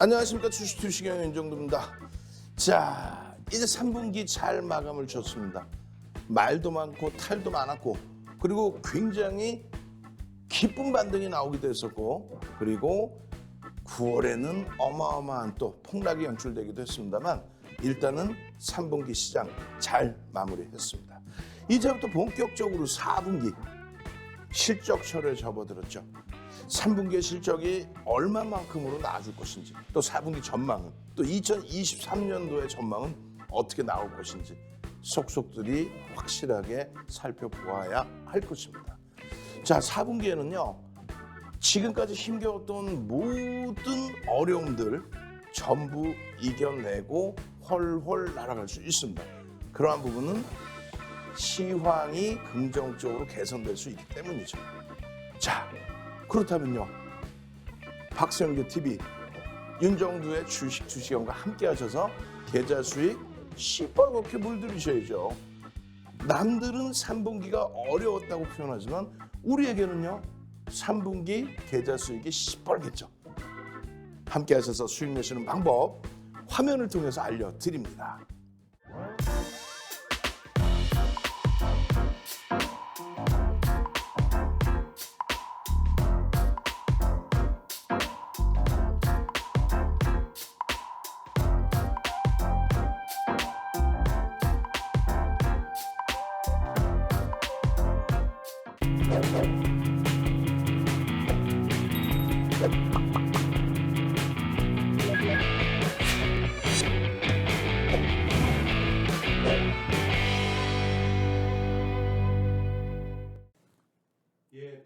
안녕하십니까. 주식투시경 윤정도입니다. 자, 이제 3분기 잘 마감을 줬습니다. 말도 많고 탈도 많았고, 그리고 굉장히 기쁜 반등이 나오기도 했었고, 그리고 9월에는 어마어마한 또 폭락이 연출되기도 했습니다만, 일단은 3분기 시장 잘 마무리했습니다. 이제부터 본격적으로 4분기 실적철에 접어들었죠. 3분기의 실적이 얼마만큼으로 나아질 것인지, 또 4분기 전망은, 또 2023년도의 전망은 어떻게 나올 것인지 속속들이 확실하게 살펴보아야 할 것입니다. 자, 4분기에는요, 지금까지 힘겨웠던 모든 어려움들 전부 이겨내고 훨훨 날아갈 수 있습니다. 그러한 부분은 시황이 긍정적으로 개선될 수 있기 때문이죠. 자, 그렇다면요, 박세영교 TV 윤정두의 주식 투시경과 함께 하셔서 계좌 수익 시뻘겋게 물들이셔야죠. 남들은 3분기가 어려웠다고 표현하지만 우리에게는요, 3분기 계좌 수익이 시뻘겠죠. 함께 하셔서 수익 내시는 방법 화면을 통해서 알려드립니다.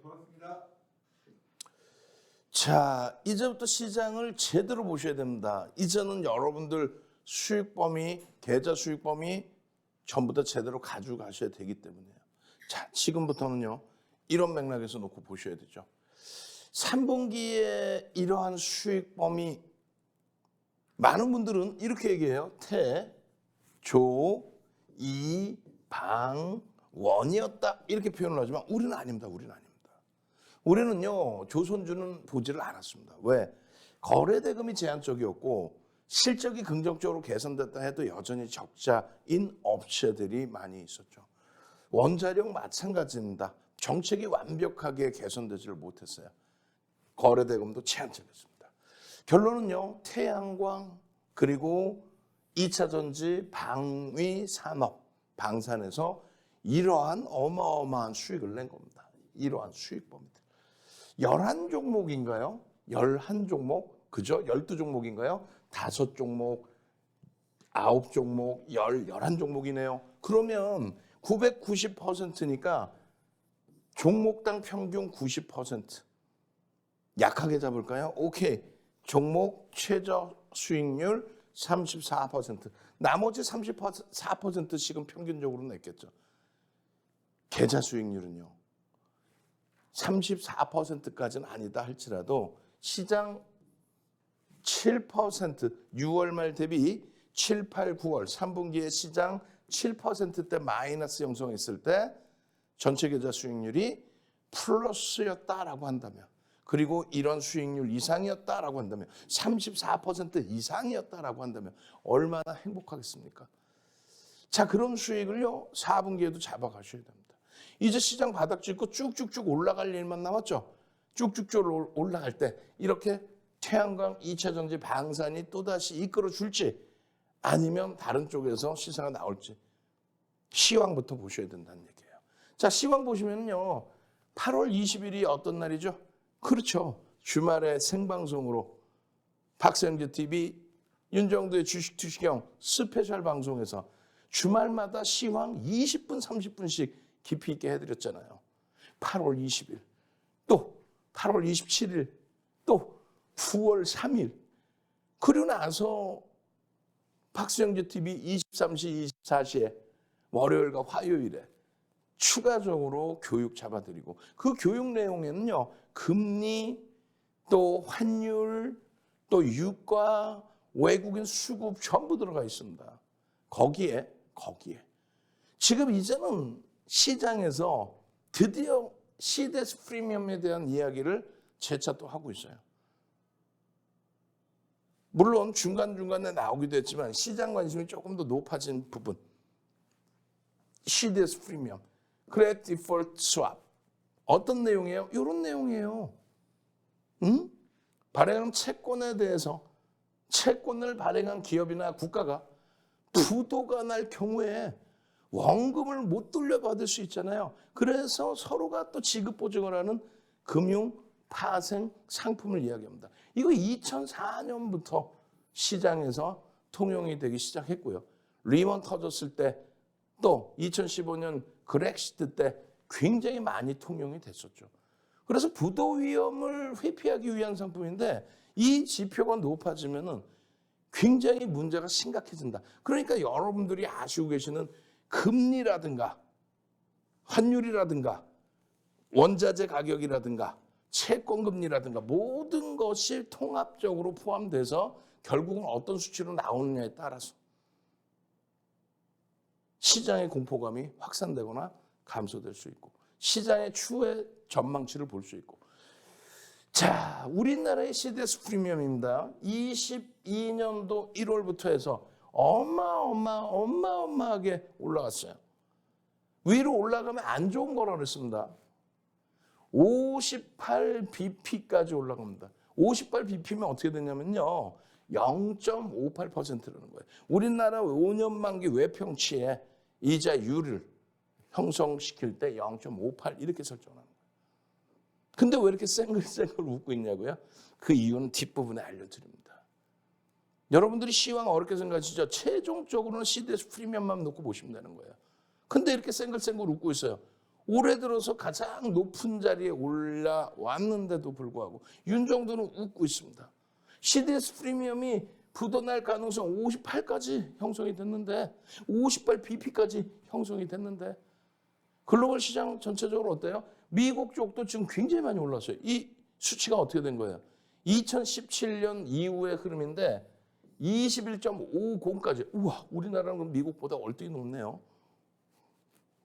반갑습니다. 자, 이제부터 시장을 제대로 보셔야 됩니다. 이제는 여러분들 수익 범위, 계좌 수익 범위 전부 다 제대로 가져가셔야 되기 때문에요. 자, 지금부터는요, 이런 맥락에서 놓고 보셔야 되죠. 3분기에 이러한 수익 범위, 많은 분들은 이렇게 얘기해요. 태, 조, 이, 방, 원이었다, 이렇게 표현을 하지만 우리는 아닙니다. 우리는요, 조선주는 보지를 않았습니다. 왜? 거래대금이 제한적이었고 실적이 긍정적으로 개선됐다 해도 여전히 적자인 업체들이 많이 있었죠. 원자력 마찬가지입니다. 정책이 완벽하게 개선되지를 못했어요. 거래대금도 제한적이었습니다. 결론은요, 태양광 그리고 2차 전지, 방위 산업, 방산에서 이러한 어마어마한 수익을 낸 겁니다. 이러한 수익 범위들. 11종목인가요? 11종목? 그죠? 12종목인가요? 5종목, 9종목, 11종목이네요. 그러면 990%니까 종목당 평균 90%. 약하게 잡을까요? 오케이. 종목 최저 수익률 34%. 나머지 34%씩은 평균적으로 냈겠죠. 계좌 수익률은요, 34%까지는 아니다 할지라도 시장 7%, 6월 말 대비 7, 8, 9월 3분기에 시장 7%대 마이너스 형성했을 때 전체 계좌 수익률이 플러스였다라고 한다면, 그리고 이런 수익률 이상이었다라고 한다면, 34% 이상이었다라고 한다면 얼마나 행복하겠습니까? 자, 그런 수익을요, 4분기에도 잡아가셔야 됩니다. 이제 시장 바닥 짚고 쭉쭉쭉 올라갈 일만 남았죠. 쭉쭉쭉 올라갈 때 이렇게 태양광, 2차 전지, 방산이 또다시 이끌어 줄지, 아니면 다른 쪽에서 시세가 나올지 시황부터 보셔야 된다는 얘기예요. 자, 시황 보시면요, 8월 20일이 어떤 날이죠? 그렇죠. 주말에 생방송으로 박세영교 TV 윤정도의 주식 투시경 스페셜 방송에서 주말마다 시황 20분, 30분씩 깊이 있게 해드렸잖아요. 8월 20일, 또 8월 27일, 또 9월 3일. 그러고 나서 박수영주 TV 23시, 24시에 월요일과 화요일에 추가적으로 교육 잡아드리고, 그 교육 내용에는요, 금리, 또 환율, 또 유가, 외국인 수급 전부 들어가 있습니다. 거기에 지금 이제는 시장에서 드디어 시데스 프리미엄에 대한 이야기를 재차 또 하고 있어요. 물론 중간중간에 나오기도 했지만 시장 관심이 조금 더 높아진 부분. CDS 프리미엄, Credit Default Swap. 어떤 내용이에요? 이런 내용이에요. 발행한 채권에 대해서 채권을 발행한 기업이나 국가가 부도가 날 경우에 원금을 못 돌려받을 수 있잖아요. 그래서 서로가 또 지급 보증을 하는 금융 파생 상품을 이야기합니다. 이거 2004년부터 시장에서 통용이 되기 시작했고요. 리먼 터졌을 때 또 2015년 그렉시트 때 굉장히 많이 통용이 됐었죠. 그래서 부도 위험을 회피하기 위한 상품인데 이 지표가 높아지면은 굉장히 문제가 심각해진다. 그러니까 여러분들이 아시고 계시는 금리라든가 환율이라든가 원자재 가격이라든가 채권금리라든가 모든 것이 통합적으로 포함돼서 결국은 어떤 수치로 나오느냐에 따라서 시장의 공포감이 확산되거나 감소될 수 있고 시장의 추후의 전망치를 볼 수 있고. 자, 우리나라의 CDS 프리미엄입니다. 22년도 1월부터 해서 어마어마하게 올라갔어요. 위로 올라가면 안 좋은 거라고 그랬습니다. 58bp까지 올라갑니다. 58bp면 어떻게 되냐면요. 0.58%라는 거예요. 우리나라 5년 만기 외평치의 이자율을 형성시킬 때 0.58 이렇게 설정하는 거예요. 근데 왜 이렇게 쌩글쌩글 웃고 있냐고요? 그 이유는 뒷부분에 알려드립니다. 여러분들이 시황 어렵게 생각하시죠? 최종적으로는 CDS 프리미엄만 놓고 보시면 되는 거예요. 근데 이렇게 쌩글쌩글 웃고 있어요. 올해 들어서 가장 높은 자리에 올라왔는데도 불구하고 윤정도는 웃고 있습니다. CDS 프리미엄이 부도날 가능성 58까지 형성이 됐는데 58bp까지 형성이 됐는데 글로벌 시장 전체적으로 어때요? 미국 쪽도 지금 굉장히 많이 올랐어요. 이 수치가 어떻게 된 거예요? 2017년 이후의 흐름인데 21.50까지. 우와, 우리나라는 미국보다 얼핏 높네요.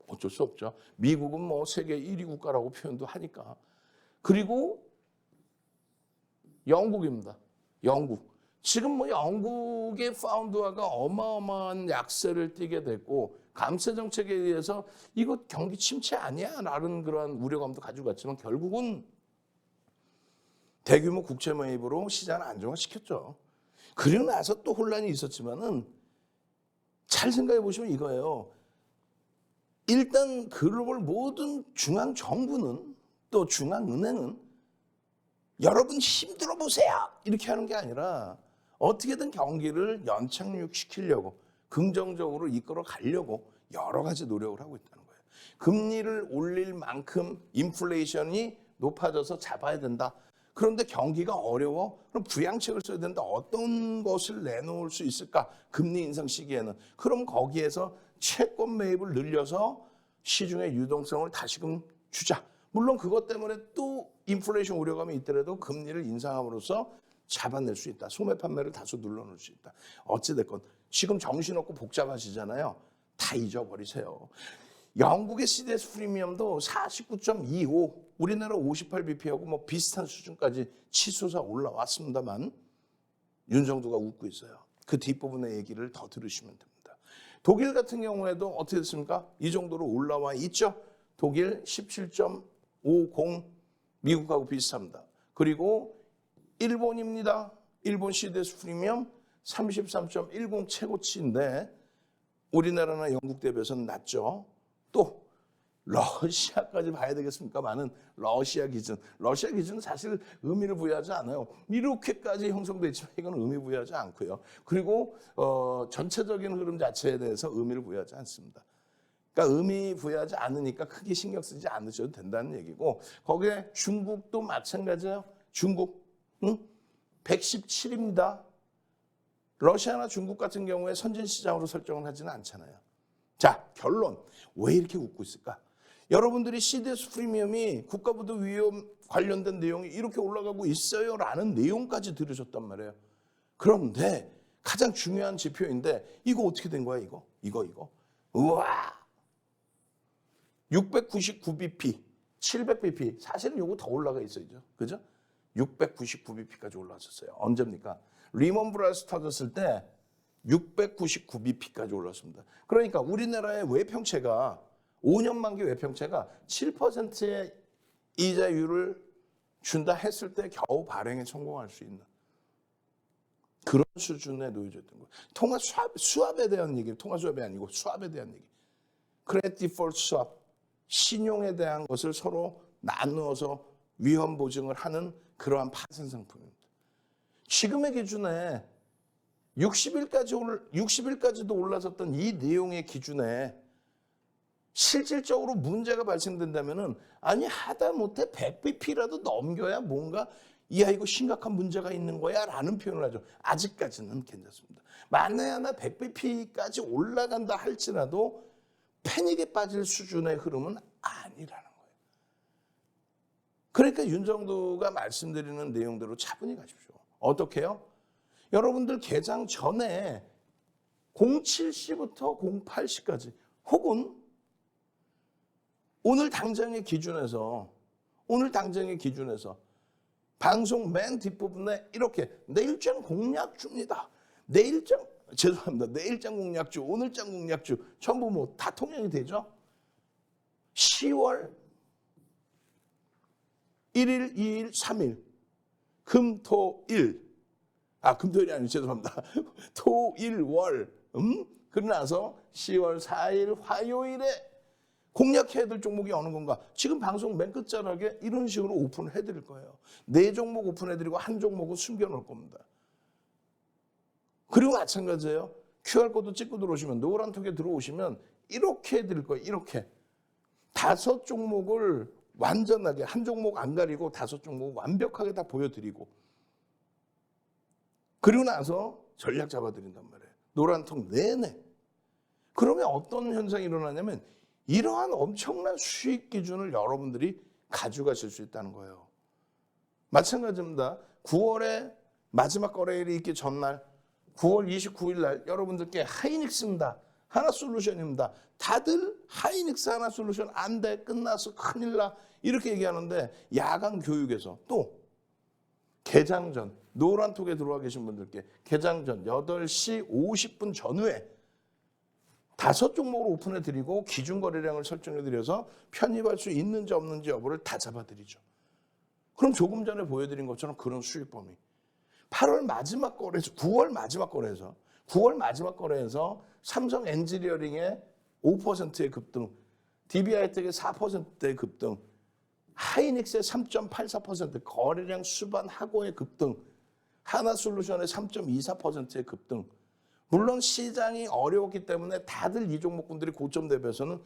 어쩔 수 없죠. 미국은 뭐 세계 1위 국가라고 표현도 하니까. 그리고 영국입니다. 영국. 지금 뭐 영국의 파운드화가 어마어마한 약세를 띠게 됐고 감세 정책에 의해서 이거 경기 침체 아니야? 라는 그런 우려감도 가지고 갔지만 결국은 대규모 국채 매입으로 시장을 안정화시켰죠. 그리고 나서 또 혼란이 있었지만은 잘 생각해 보시면 이거예요. 일단 글로벌 모든 중앙 정부는 또 중앙은행은 여러분 힘들어 보세요 이렇게 하는 게 아니라 어떻게든 경기를 연착륙시키려고 긍정적으로 이끌어 가려고 여러 가지 노력을 하고 있다는 거예요. 금리를 올릴 만큼 인플레이션이 높아져서 잡아야 된다. 그런데 경기가 어려워? 그럼 부양책을 써야 된다. 어떤 것을 내놓을 수 있을까? 금리 인상 시기에는. 그럼 거기에서 채권 매입을 늘려서 시중의 유동성을 다시금 주자. 물론 그것 때문에 또 인플레이션 우려감이 있더라도 금리를 인상함으로써 잡아낼 수 있다. 소매 판매를 다소 눌러놓을 수 있다. 어찌됐건 지금 정신없고 복잡하시잖아요. 다 잊어버리세요. 영국의 CDS 프리미엄도 49.25, 우리나라 58bp하고 뭐 비슷한 수준까지 치솟아 올라왔습니다만 윤정도가 웃고 있어요. 그 뒷부분의 얘기를 더 들으시면 됩니다. 독일 같은 경우에도 어떻게 됐습니까? 이 정도로 올라와 있죠. 독일 17.50, 미국하고 비슷합니다. 그리고 일본입니다. 일본 CDS 프리미엄 33.10 최고치인데 우리나라나 영국 대비해서는 낮죠. 또 러시아까지 봐야 되겠습니까? 많은 러시아 기준. 러시아 기준은 사실 의미를 부여하지 않아요. 이렇게까지 형성돼 있지만 이건 의미 부여하지 않고요. 그리고 전체적인 흐름 자체에 대해서 의미를 부여하지 않습니다. 그러니까 의미 부여하지 않으니까 크게 신경 쓰지 않으셔도 된다는 얘기고 거기에 중국도 마찬가지예요. 중국 117입니다. 러시아나 중국 같은 경우에 선진시장으로 설정을 하지는 않잖아요. 자, 결론. 왜 이렇게 웃고 있을까? 여러분들이 CDS 프리미엄이 국가부도 위험 관련된 내용이 이렇게 올라가고 있어요 라는 내용까지 들으셨단 말이에요. 그런데 가장 중요한 지표인데 이거 어떻게 된 거야 이거. 우와. 699bp, 700bp. 사실은 이거 더 올라가 있어야죠. 그죠? 699bp까지 올라왔었어요. 언제입니까? 리먼 브라더스 터졌을 때 699bp까지 올랐습니다. 그러니까 우리나라의 외평채가 5년 만기 외평채가 7%의 이자율을 준다 했을 때 겨우 발행에 성공할 수 있는 그런 수준에 놓여졌던 거예요. 통화 수합에 대한 얘기, 통화 수합이 아니고 수합에 대한 얘기. 크레딧 디폴트 수합, 신용에 대한 것을 서로 나누어서 위험 보증을 하는 그러한 파생 상품입니다. 지금의 기준에 60일까지도 올라섰던 이 내용의 기준에 실질적으로 문제가 발생된다면은 아니 하다못해 100bp라도 넘겨야 뭔가 이야 이거 심각한 문제가 있는 거야 라는 표현을 하죠. 아직까지는 괜찮습니다. 만에 하나 100bp까지 올라간다 할지라도 패닉에 빠질 수준의 흐름은 아니라는 거예요. 그러니까 윤정도가 말씀드리는 내용대로 차분히 가십시오. 어떻게 해요? 여러분들 개장 전에 07시부터 08시까지 혹은 오늘 당장의 기준에서 방송 맨 뒷부분에 이렇게 내일장 공략주입니다. 내일장 공략주, 오늘장 공략주 전부 뭐 다 통용이 되죠. 10월 1일, 2일, 3일 금토일이 아니고 죄송합니다. 토일, 월 그러고 나서 10월 4일 화요일에 공략해야 될 종목이 어느 건가? 지금 방송 맨 끝자락에 이런 식으로 오픈을 해드릴 거예요. 4종목 오픈해드리고 한 종목은 숨겨놓을 겁니다. 그리고 마찬가지예요. QR코드 찍고 들어오시면 노란톡에 들어오시면 이렇게 해드릴 거예요. 이렇게 5종목을 완전하게 한 종목 안 가리고 5종목 완벽하게 다 보여드리고 그리고 나서 전략 잡아드린단 말이에요. 노란톡 내내. 그러면 어떤 현상이 일어나냐면 이러한 엄청난 수익 기준을 여러분들이 가져가실 수 있다는 거예요. 마찬가지입니다. 9월에 마지막 거래일이 있기 전날 9월 29일 날 여러분들께 하이닉스입니다. 하나솔루션입니다. 다들 하이닉스 하나솔루션 안 돼. 끝나서 큰일 나. 이렇게 얘기하는데 야간 교육에서 또 개장 전 노란톡에 들어와 계신 분들께 개장 전 8시 50분 전후에 5종목으로 오픈해드리고 기준 거래량을 설정해드려서 편입할 수 있는지 없는지 여부를 다 잡아드리죠. 그럼 조금 전에 보여드린 것처럼 그런 수익 범위. 8월 마지막 거래에서 9월 마지막 거래에서 삼성 엔지니어링의 5%의 급등, DB하이텍의 4%의 급등, 하이닉스의 3.84% 거래량 수반하고의 급등, 하나솔루션의 3.24%의 급등. 물론 시장이 어려웠기 때문에 다들 이 종목군들이 고점 대비해서는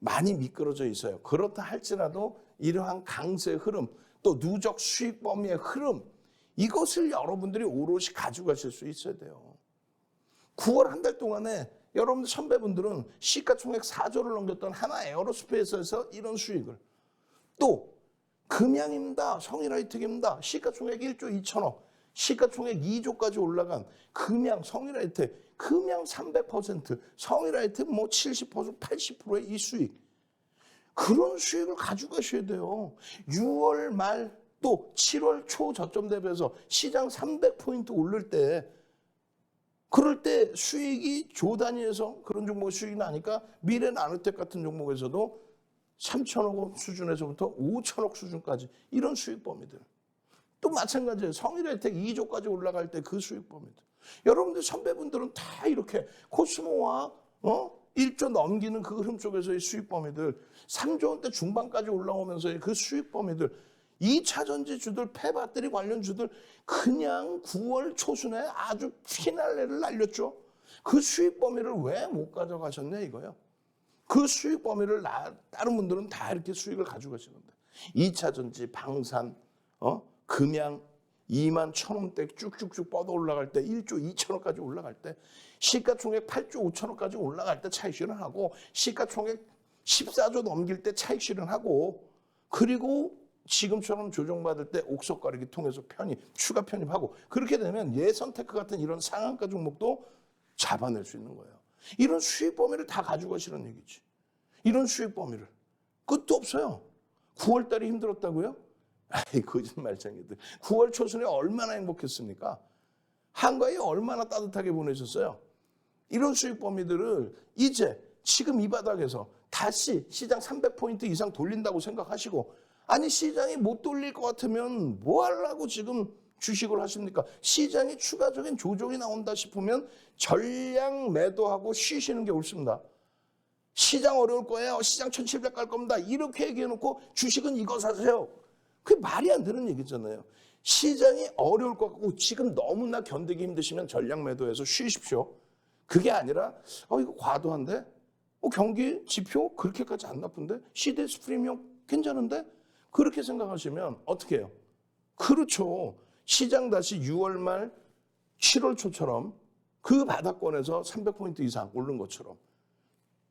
많이 미끄러져 있어요. 그렇다 할지라도 이러한 강세의 흐름, 또 누적 수익 범위의 흐름, 이것을 여러분들이 오롯이 가져가실 수 있어야 돼요. 9월 한 달 동안에 여러분들 선배분들은 시가총액 4조를 넘겼던 하나 에어로스페이스에서 이런 수익을, 또 금양입니다. 성일하이텍입니다. 시가총액 1조 2천억, 시가총액 2조까지 올라간 금양, 성일하이텍, 금양 300%, 성일하이텍 뭐 70%, 80%의 이 수익. 그런 수익을 가져가셔야 돼요. 6월 말 또 7월 초 저점 대비해서 시장 300포인트 오를 때, 그럴 때 수익이 조 단위에서 그런 종목 수익이 나니까 미래나노텍 같은 종목에서도 3천억 원 수준에서부터 5천억 수준까지 이런 수익 범위들. 또 마찬가지예요. 성일하이텍 2조까지 올라갈 때 그 수익 범위들. 여러분들 선배분들은 다 이렇게 코스모와 1조 넘기는 그 흐름 속에서의 수익 범위들, 3조 원대 중반까지 올라오면서의 그 수익 범위들, 2차 전지주들, 폐배터리 관련 주들 그냥 9월 초순에 아주 피날레를 날렸죠. 그 수익 범위를 왜 못 가져가셨냐 이거예요. 그 수익 범위를 다른 분들은 다 이렇게 수익을 가져가시는데 2차 전지, 방산, 금양 2만 1,000원대 쭉쭉쭉 뻗어 올라갈 때 1조 2천억까지 올라갈 때 시가총액 8조 5천억까지 올라갈 때 차익 실현하고 시가총액 14조 넘길 때 차익 실현하고 그리고 지금처럼 조정받을 때 옥석 가리기 통해서 추가 편입하고 그렇게 되면 예선테크 같은 이런 상한가 종목도 잡아낼 수 있는 거예요. 이런 수익 범위를 다 가져가시는 얘기지. 이런 수익 범위를. 끝도 없어요. 9월 달이 힘들었다고요? 아이 거짓말쟁이들. 9월 초순에 얼마나 행복했습니까? 한가위 얼마나 따뜻하게 보내셨어요? 이런 수익 범위들을 이제 지금 이 바닥에서 다시 시장 300포인트 이상 돌린다고 생각하시고, 아니 시장이 못 돌릴 것 같으면 뭐 하려고 지금 주식을 하십니까? 시장에 추가적인 조정이 나온다 싶으면 전량 매도하고 쉬시는 게 옳습니다. 시장 어려울 거예요. 시장 1700 갈 겁니다. 이렇게 얘기해놓고 주식은 이거 사세요. 그게 말이 안 되는 얘기잖아요. 시장이 어려울 것 같고 지금 너무나 견디기 힘드시면 전량 매도해서 쉬십시오. 그게 아니라 이거 과도한데? 경기 지표 그렇게까지 안 나쁜데? CDS 프리미엄 괜찮은데? 그렇게 생각하시면 어떻게 해요? 그렇죠. 시장 다시 6월 말 7월 초처럼 그 바닥권에서 300포인트 이상 오른 것처럼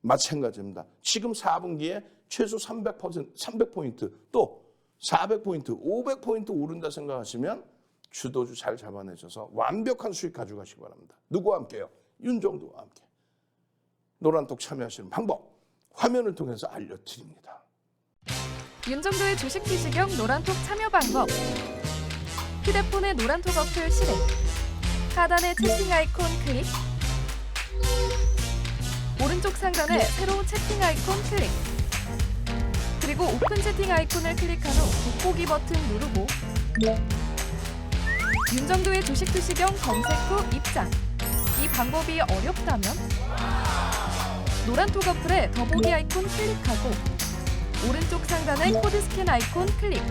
마찬가지입니다. 지금 4분기에 최소 300포인트 또 400포인트, 500포인트 오른다 생각하시면 주도주 잘 잡아내셔서 완벽한 수익 가져가시기 바랍니다. 누구와 함께요? 윤정도와 함께. 노란톡 참여하시는 방법 화면을 통해서 알려드립니다. 윤정도의 주식 비시경 노란톡 참여 방법. 휴대폰의 노란톡 어플 실행. 하단의 채팅 아이콘 클릭. 오른쪽 상단에 새로운 채팅 아이콘 클릭. 그리고 오픈 채팅 아이콘을 클릭한 후 돋보기 버튼 누르고 윤정도의 주식 비시경 검색 후 입장. 이 방법이 어렵다면 노란톡 어플에 더보기 아이콘 클릭하고 오른쪽 상단의 코드 스캔 아이콘 클릭.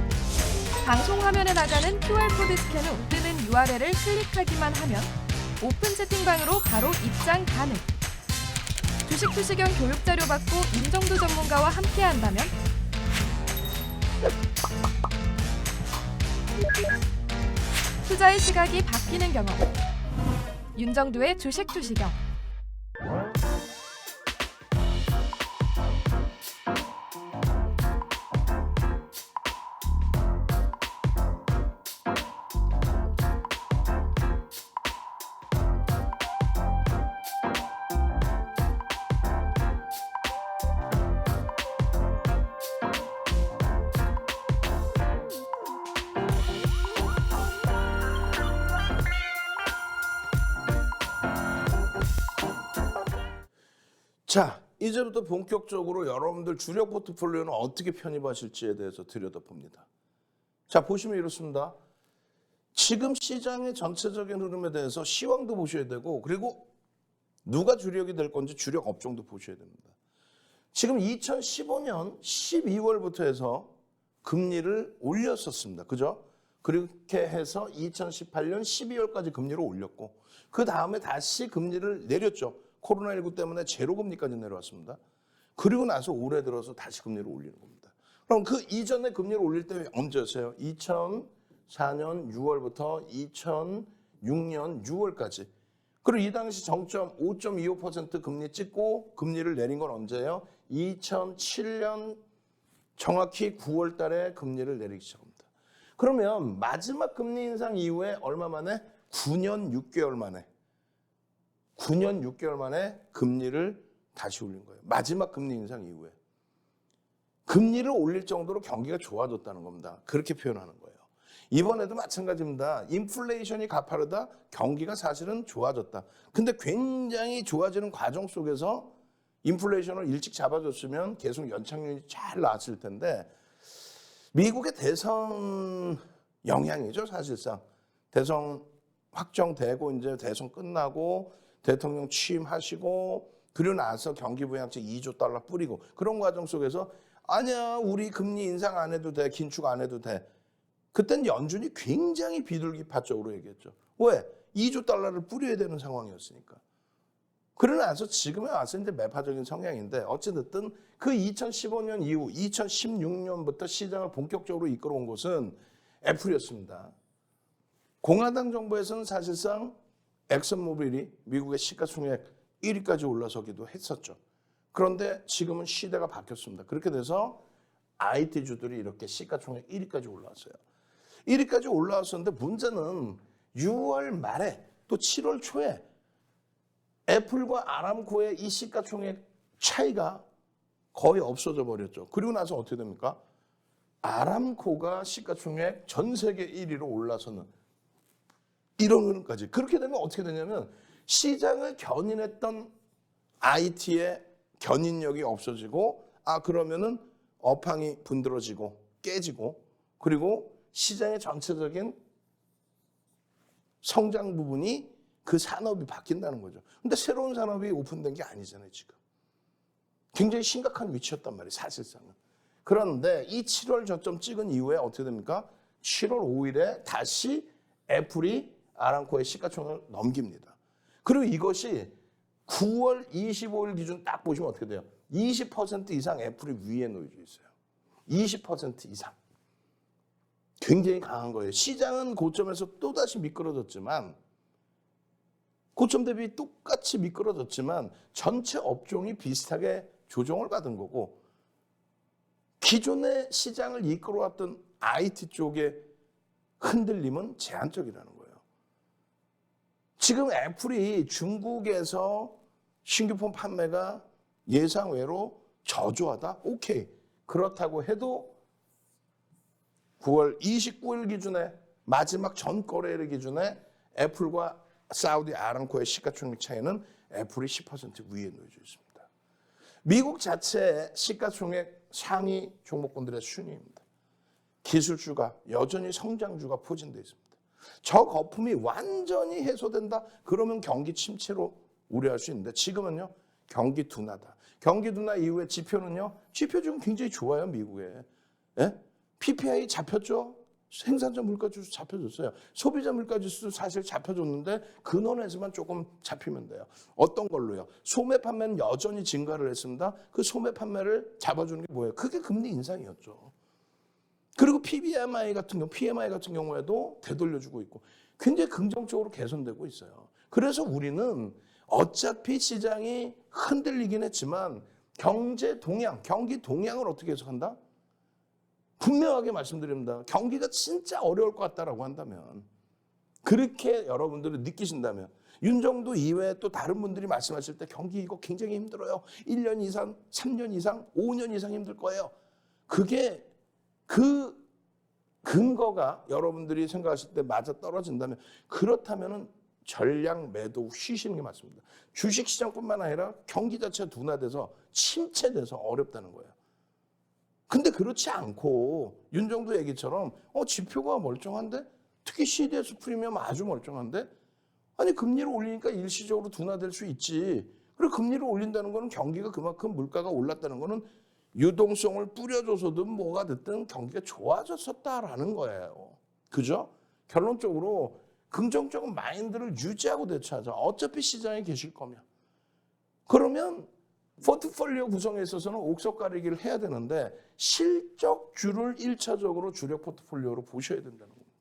방송 화면에 나가는 QR코드 스캔 후 뜨는 URL을 클릭하기만 하면 오픈 채팅방으로 바로 입장 가능. 주식 투시경 교육 자료 받고 윤정도 전문가와 함께 한다면 투자의 시각이 바뀌는 경험. 윤정도의 주식 투시경. 자, 이제부터 본격적으로 여러분들 주력 포트폴리오는 어떻게 편입하실지에 대해서 들여다봅니다. 자, 보시면 이렇습니다. 지금 시장의 전체적인 흐름에 대해서 시황도 보셔야 되고, 그리고 누가 주력이 될 건지 주력 업종도 보셔야 됩니다. 지금 2015년 12월부터 해서 금리를 올렸었습니다. 그죠? 그렇게 해서 2018년 12월까지 금리를 올렸고, 그 다음에 다시 금리를 내렸죠. 코로나19 때문에 제로금리까지 내려왔습니다. 그리고 나서 올해 들어서 다시 금리를 올리는 겁니다. 그럼 그 이전에 금리를 올릴 때 언제였어요? 2004년 6월부터 2006년 6월까지. 그리고 이 당시 정점 5.25% 금리 찍고 금리를 내린 건 언제예요? 2007년 정확히 9월 달에 금리를 내리기 시작합니다. 그러면 마지막 금리 인상 이후에 얼마 만에? 9년 6개월 만에. 9년 6개월 만에 금리를 다시 올린 거예요. 마지막 금리 인상 이후에. 금리를 올릴 정도로 경기가 좋아졌다는 겁니다. 그렇게 표현하는 거예요. 이번에도 마찬가지입니다. 인플레이션이 가파르다, 경기가 사실은 좋아졌다. 근데 굉장히 좋아지는 과정 속에서 인플레이션을 일찍 잡아줬으면 계속 연착륙이 잘 나왔을 텐데, 미국의 대선 영향이죠, 사실상. 대선 확정되고 이제 대선 끝나고 대통령 취임하시고 그리고 나서 경기부양책 2조 달러 뿌리고 그런 과정 속에서 아니야 우리 금리 인상 안 해도 돼, 긴축 안 해도 돼. 그땐 연준이 굉장히 비둘기파적으로 얘기했죠. 왜? 2조 달러를 뿌려야 되는 상황이었으니까. 그러고 나서 지금에 와서 이제 매파적인 성향인데 어찌됐든 그 2015년 이후 2016년부터 시장을 본격적으로 이끌어온 것은 애플이었습니다. 공화당 정부에서는 사실상 엑슨모빌이 미국의 시가총액 1위까지 올라서기도 했었죠. 그런데 지금은 시대가 바뀌었습니다. 그렇게 돼서 IT주들이 이렇게 시가총액 1위까지 올라왔어요. 1위까지 올라왔었는데 문제는 6월 말에 또 7월 초에 애플과 아람코의 이 시가총액 차이가 거의 없어져 버렸죠. 그리고 나서 어떻게 됩니까? 아람코가 시가총액 전 세계 1위로 올라서는 이런 흐름까지. 그렇게 되면 어떻게 되냐면 시장을 견인했던 IT의 견인력이 없어지고 그러면은 업황이 분들어지고 깨지고 그리고 시장의 전체적인 성장 부분이 그 산업이 바뀐다는 거죠. 근데 새로운 산업이 오픈된 게 아니잖아요, 지금. 굉장히 심각한 위치였단 말이에요, 사실상은. 그런데 이 7월 저점 찍은 이후에 어떻게 됩니까? 7월 5일에 다시 애플이 아람코의 시가총액을 넘깁니다. 그리고 이것이 9월 25일 기준 딱 보시면 어떻게 돼요? 20% 이상 애플이 위에 놓여져 있어요. 20% 이상. 굉장히 강한 거예요. 시장은 고점에서 또다시 미끄러졌지만 고점 대비 똑같이 미끄러졌지만 전체 업종이 비슷하게 조정을 받은 거고 기존의 시장을 이끌어왔던 IT 쪽의 흔들림은 제한적이라는 거예요. 지금 애플이 중국에서 신규폰 판매가 예상외로 저조하다? 오케이. 그렇다고 해도 9월 29일 기준에 마지막 전 거래일 기준에 애플과 사우디 아람코의 시가총액 차이는 애플이 10% 위에 놓여져 있습니다. 미국 자체의 시가총액 상위 종목군들의 순위입니다. 기술주가 여전히 성장주가 포진되어 있습니다. 저 거품이 완전히 해소된다? 그러면 경기 침체로 우려할 수 있는데 지금은요. 경기 둔화다. 경기 둔화 이후에 지표는요. 지표 지금 굉장히 좋아요. 미국에. 예? PPI 잡혔죠. 생산자 물가지수 잡혀줬어요. 소비자 물가지수 사실 잡혀줬는데 근원에서만 조금 잡히면 돼요. 어떤 걸로요? 소매 판매는 여전히 증가를 했습니다. 그 소매 판매를 잡아주는 게 뭐예요? 그게 금리 인상이었죠. 그리고 PMI 같은 경우에도 되돌려주고 있고 굉장히 긍정적으로 개선되고 있어요. 그래서 우리는 어차피 시장이 흔들리긴 했지만 경제 동향, 경기 동향을 어떻게 해석한다? 분명하게 말씀드립니다. 경기가 진짜 어려울 것 같다라고 한다면 그렇게 여러분들이 느끼신다면 윤정도 이외에 또 다른 분들이 말씀하실 때 경기 이거 굉장히 힘들어요. 1년 이상, 3년 이상, 5년 이상 힘들 거예요. 그게 그 근거가 여러분들이 생각하실 때 맞아 떨어진다면 그렇다면은 전량 매도 쉬시는 게 맞습니다. 주식시장뿐만 아니라 경기 자체가 둔화돼서 침체돼서 어렵다는 거예요. 근데 그렇지 않고 윤정도 얘기처럼 지표가 멀쩡한데 특히 CDS 프리미엄 아주 멀쩡한데 아니 금리를 올리니까 일시적으로 둔화될 수 있지. 그리고 금리를 올린다는 거는 경기가 그만큼 물가가 올랐다는 거는 유동성을 뿌려줘서든 뭐가 됐든 경기가 좋아졌었다라는 거예요. 그죠? 결론적으로 긍정적인 마인드를 유지하고 대처하자. 어차피 시장에 계실 거면. 그러면 포트폴리오 구성에 있어서는 옥석 가리기를 해야 되는데 실적주를 1차적으로 주력 포트폴리오로 보셔야 된다는 겁니다.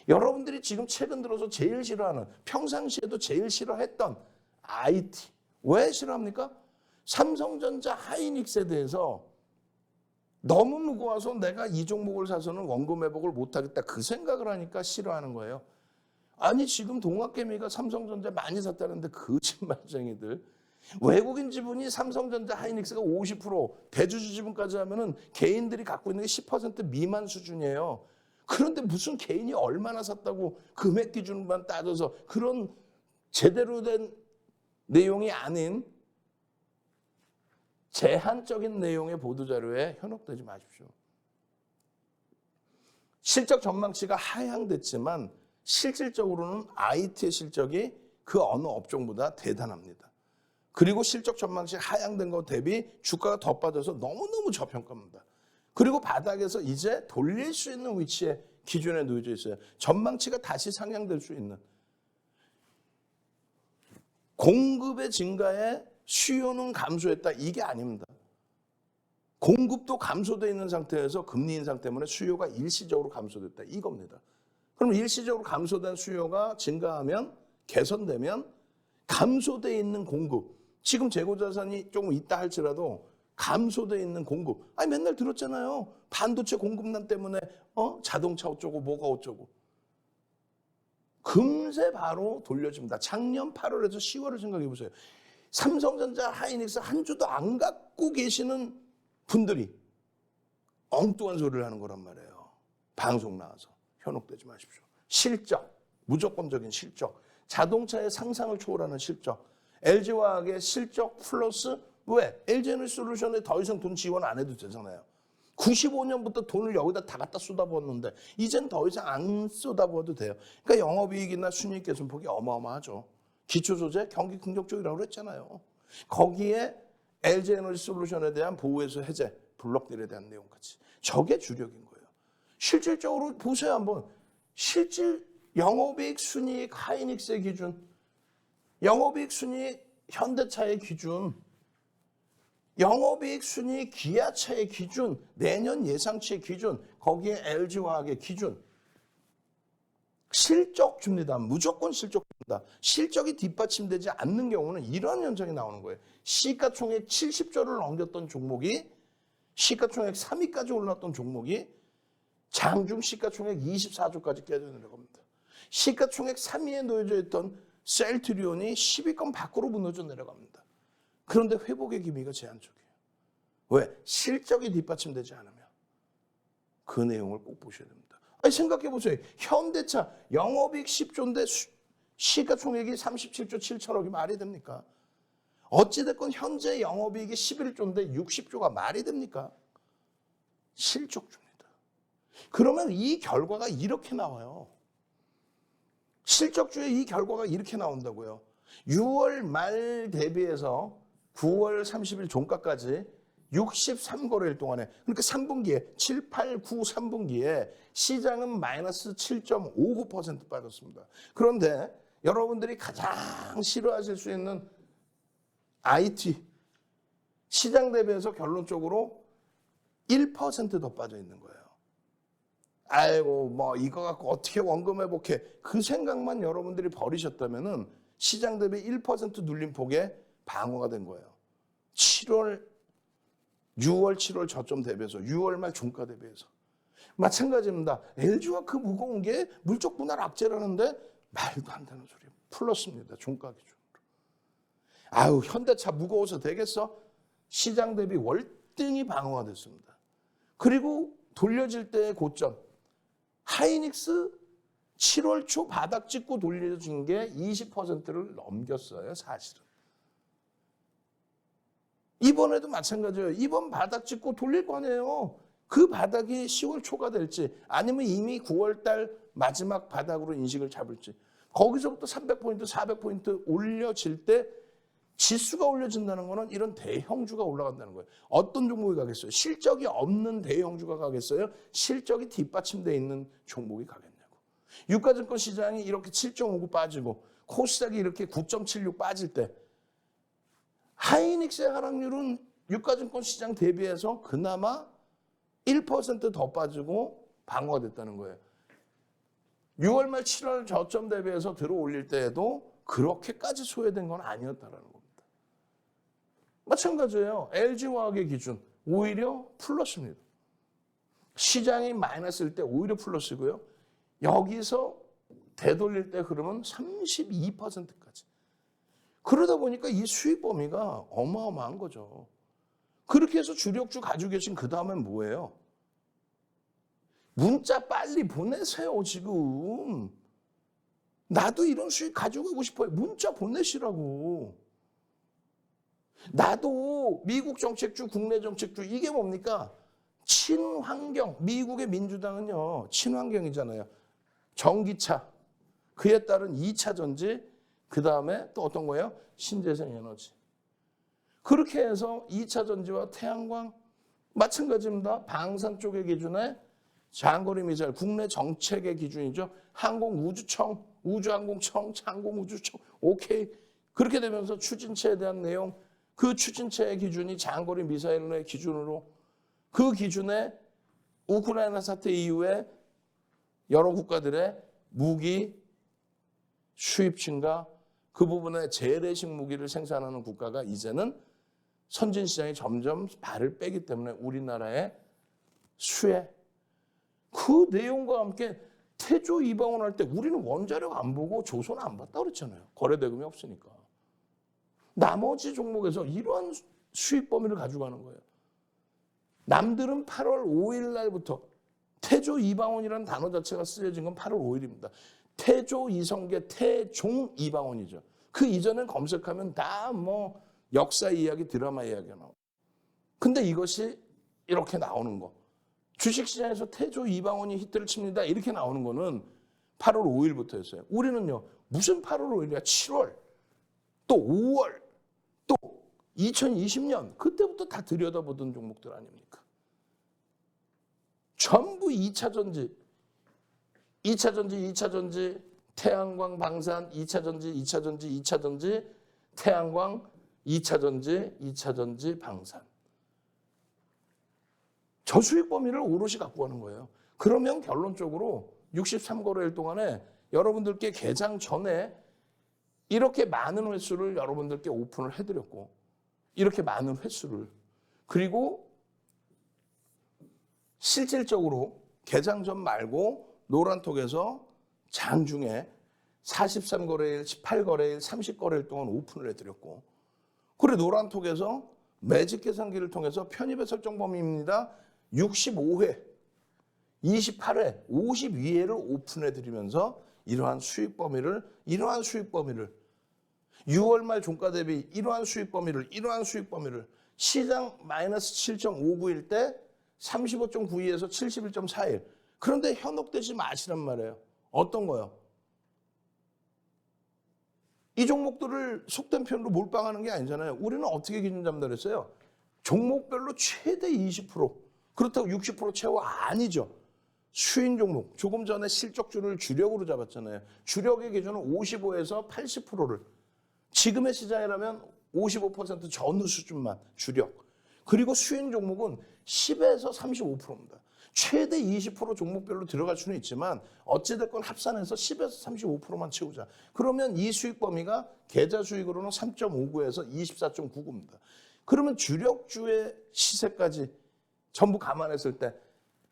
여러분들이 지금 최근 들어서 제일 싫어하는 평상시에도 제일 싫어했던 IT. 왜 싫어합니까? 삼성전자 하이닉스에 대해서 너무 무거워서 내가 이 종목을 사서는 원금 회복을 못하겠다. 그 생각을 하니까 싫어하는 거예요. 아니 지금 동학개미가 삼성전자 많이 샀다는데 거짓말쟁이들. 외국인 지분이 삼성전자 하이닉스가 50% 대주주 지분까지 하면은 개인들이 갖고 있는 게 10% 미만 수준이에요. 그런데 무슨 개인이 얼마나 샀다고 금액 기준만 따져서 그런 제대로 된 내용이 아닌 제한적인 내용의 보도자료에 현혹되지 마십시오. 실적 전망치가 하향됐지만 실질적으로는 IT의 실적이 그 어느 업종보다 대단합니다. 그리고 실적 전망치 하향된 것 대비 주가가 더 빠져서 너무너무 저평가입니다. 그리고 바닥에서 이제 돌릴 수 있는 위치에 기준에 놓여져 있어요. 전망치가 다시 상향될 수 있는. 공급의 증가에 수요는 감소했다. 이게 아닙니다. 공급도 감소되어 있는 상태에서 금리 인상 때문에 수요가 일시적으로 감소됐다. 이겁니다. 그럼 일시적으로 감소된 수요가 증가하면 개선되면 감소되어 있는 공급. 지금 재고자산이 조금 있다 할지라도 감소되어 있는 공급. 아니 맨날 들었잖아요. 반도체 공급난 때문에 자동차 어쩌고 뭐가 어쩌고. 금세 바로 돌려집니다. 작년 8월에서 10월을 생각해 보세요. 삼성전자 하이닉스 한 주도 안 갖고 계시는 분들이 엉뚱한 소리를 하는 거란 말이에요. 방송 나와서 현혹되지 마십시오. 실적 무조건적인 실적, 자동차의 상상을 초월하는 실적, LG화학의 실적 플러스 왜? LG에너지솔루션에 더 이상 돈 지원 안 해도 되잖아요. 95년부터 돈을 여기다 다 갖다 쏟아부었는데 이젠 더 이상 안 쏟아부어도 돼요. 그러니까 영업이익이나 순이익 개선폭이 어마어마하죠. 기초소재 경기 긍정적이라고 그랬잖아요. 거기에 LG에너지솔루션에 대한 보호해서 해제, 블록딜에 대한 내용까지. 저게 주력인 거예요. 실질적으로 보세요 한번. 실질 영업이익 순이익 하이닉스의 기준, 영업이익 순이익 현대차의 기준, 영업이익 순이익 기아차의 기준, 내년 예상치의 기준, 거기에 LG화학의 기준. 실적 줍니다. 무조건 실적 줍니다. 실적이 뒷받침되지 않는 경우는 이런 현상이 나오는 거예요. 시가총액 70조를 넘겼던 종목이 시가총액 3위까지 올랐던 종목이 장중 시가총액 24조까지 깨져 내려갑니다. 시가총액 3위에 놓여져 있던 셀트리온이 10위권 밖으로 무너져 내려갑니다. 그런데 회복의 기미가 제한적이에요. 왜? 실적이 뒷받침되지 않으면. 그 내용을 꼭 보셔야 됩니다. 아니 생각해 보세요. 현대차 영업이익 10조인데 시가총액이 37조 7천억이 말이 됩니까? 어찌됐건 현재 영업이익이 11조인데 60조가 말이 됩니까? 실적주입니다. 그러면 이 결과가 이렇게 나와요. 실적주의 이 결과가 이렇게 나온다고요. 6월 말 대비해서 9월 30일 종가까지 63거래일 동안에, 그러니까 3분기에 7, 8, 9, 3분기에 시장은 마이너스 7.59% 빠졌습니다. 그런데 여러분들이 가장 싫어하실 수 있는 IT 시장 대비해서 결론적으로 1% 더 빠져 있는 거예요. 아이고 뭐 이거 갖고 어떻게 원금 회복해, 그 생각만 여러분들이 버리셨다면은 시장 대비 1% 눌림 폭에 방어가 된 거예요. 6월 7월 저점 대비해서 6월 말 종가 대비해서 마찬가지입니다. LG가 그 무거운 게 물적 분할 악재라는데 말도 안 되는 소리 플러스입니다. 종가 기준으로. 아유 현대차 무거워서 되겠어? 시장 대비 월등히 방어가 됐습니다. 그리고 돌려질 때의 고점 하이닉스 7월 초 바닥 찍고 돌려진 게 20%를 넘겼어요. 사실은. 이번에도 마찬가지예요. 이번 바닥 찍고 돌릴 거 아니에요. 그 바닥이 10월 초가 될지 아니면 이미 9월 달 마지막 바닥으로 인식을 잡을지 거기서부터 300포인트, 400포인트 올려질 때 지수가 올려진다는 거는 이런 대형주가 올라간다는 거예요. 어떤 종목이 가겠어요? 실적이 없는 대형주가 가겠어요? 실적이 뒷받침되어 있는 종목이 가겠냐고. 유가증권 시장이 이렇게 7.59 빠지고 코스닥이 이렇게 9.76 빠질 때 하이닉스의 하락률은 유가증권 시장 대비해서 그나마 1% 더 빠지고 방어가 됐다는 거예요. 6월 말 7월 저점 대비해서 들어올릴 때에도 그렇게까지 소외된 건 아니었다는 겁니다. 마찬가지예요. LG화학의 기준 오히려 플러스입니다. 시장이 마이너스일 때 오히려 플러스고요. 여기서 되돌릴 때 흐름은 32%까지. 그러다 보니까 이 수익 범위가 어마어마한 거죠. 그렇게 해서 주력주 가지고 계신 그 다음엔 뭐예요? 문자 빨리 보내세요 지금. 나도 이런 수익 가지고 가고 싶어요. 문자 보내시라고. 나도 미국 정책주, 국내 정책주 이게 뭡니까? 친환경. 미국의 민주당은요. 친환경이잖아요. 전기차. 그에 따른 2차 전지. 그 다음에 또 어떤 거예요? 신재생 에너지. 그렇게 해서 2차 전지와 태양광 마찬가지입니다. 방산 쪽의 기준에 장거리 미사일, 국내 정책의 기준이죠. 항공우주청, 우주항공청, 항공우주청, 오케이. 그렇게 되면서 추진체에 대한 내용, 그 추진체의 기준이 장거리 미사일의 기준으로 그 기준에 우크라이나 사태 이후에 여러 국가들의 무기 수입 증가, 그 부분에 재래식 무기를 생산하는 국가가 이제는 선진 시장이 점점 발을 빼기 때문에 우리나라의 수혜 그 내용과 함께 태조 이방원할 때 우리는 원자력 안 보고 조선 안 봤다 그랬잖아요. 거래대금이 없으니까. 나머지 종목에서 이러한 수익 범위를 가져가는 거예요. 남들은 8월 5일 날부터 태조 이방원이라는 단어 자체가 쓰여진 건 8월 5일입니다. 태조 이성계 태종 이방원이죠. 그 이전엔 검색하면 다 뭐 역사 이야기, 드라마 이야기가 나오고. 근데 이것이 이렇게 나오는 거. 주식시장에서 태조 이방원이 히트를 칩니다. 이렇게 나오는 거는 8월 5일부터였어요. 우리는요. 무슨 8월 5일이야? 7월, 또 5월, 또 2020년 그때부터 다 들여다보던 종목들 아닙니까? 전부 2차 전지, 2차 전지, 2차 전지, 태양광, 방산, 2차 전지, 2차 전지, 2차 전지, 태양광, 2차 전지, 2차 전지, 방산. 저수익 범위를 오롯이 갖고 가는 거예요. 그러면 결론적으로 63거래일 동안에 여러분들께 개장 전에 이렇게 많은 횟수를 여러분들께 오픈을 해드렸고, 이렇게 많은 횟수를, 그리고 실질적으로 개장 전 말고 노란톡에서 장중에 43거래일, 18거래일, 30거래일 동안 오픈을 해드렸고, 그리고 노란톡에서 매직 계산기를 통해서 편입의 설정 범위입니다. 65회, 28회, 52회를 오픈해드리면서 이러한 수익 범위를 6월 말 종가 대비 이러한 수익 범위를 시장 마이너스 7.59일 때 35.92에서 71.41. 그런데 현혹되지 마시란 말이에요. 어떤 거요? 이 종목들을 속된 표현으로 몰빵하는 게 아니잖아요. 우리는 어떻게 기준 잡는다랬어요? 종목별로 최대 20%. 그렇다고 60% 채워 아니죠. 수인 종목. 조금 전에 실적주를 주력으로 잡았잖아요. 주력의 기준은 55에서 80%를. 지금의 시장이라면 55% 전후 수준만 주력. 그리고 수인 종목은 10에서 35%입니다. 최대 20% 종목별로 들어갈 수는 있지만 어찌됐건 합산해서 10에서 35%만 채우자. 그러면 이 수익 범위가 계좌 수익으로는 3.59에서 24.99입니다. 그러면 주력주의 시세까지 전부 감안했을 때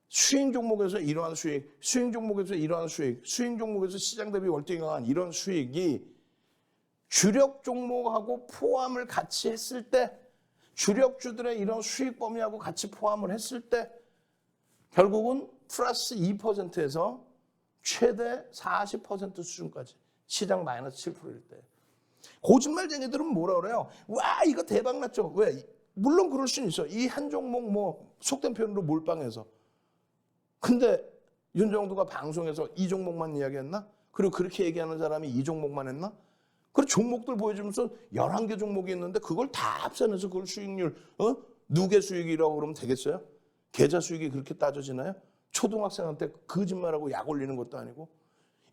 수익 종목에서 이러한 수익, 수익 종목에서 이러한 수익, 수익 종목에서 시장 대비 월등히 강한 이런 수익이 주력 종목하고 포함을 같이 했을 때, 주력주들의 이런 수익 범위하고 같이 포함을 했을 때 결국은 플러스 2%에서 최대 40% 수준까지, 시장 마이너스 7%일 때. 거짓말쟁이들은 뭐라 그래요? 와, 이거 대박 났죠. 왜? 물론 그럴 수는 있어. 이 한 종목 뭐 속된 표현으로 몰빵해서. 근데 윤정두가 방송에서 이 종목만 이야기했나? 그리고 그렇게 얘기하는 사람이 이 종목만 했나? 그리고 종목들 보여주면서 11개 종목이 있는데 그걸 다 합산해서 그걸 수익률, 누계 수익이라고 그러면 되겠어요? 계좌 수익이 그렇게 따져지나요? 초등학생한테 거짓말하고 약 올리는 것도 아니고.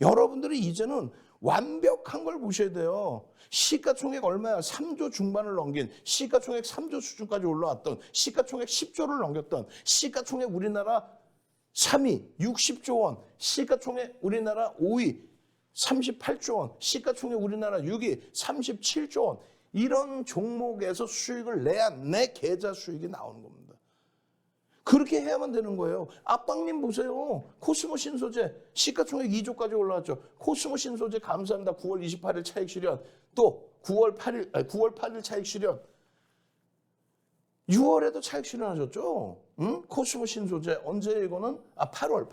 여러분들이 이제는 완벽한 걸 보셔야 돼요. 시가총액 얼마야? 3조 중반을 넘긴, 시가총액 3조 수준까지 올라왔던, 시가총액 10조를 넘겼던, 시가총액 우리나라 3위 60조 원, 시가총액 우리나라 5위 38조 원, 시가총액 우리나라 6위 37조 원. 이런 종목에서 수익을 내야 내 계좌 수익이 나오는 겁니다. 그렇게 해야만 되는 거예요. 압박님 보세요. 코스모 신소재 시가총액 2조까지 올라왔죠. 코스모 신소재 감사합니다. 9월 28일 차익 실현. 또 9월 8일 차익 실현. 6월에도 차익 실현하셨죠. 응? 코스모 신소재 언제 이거는? 8월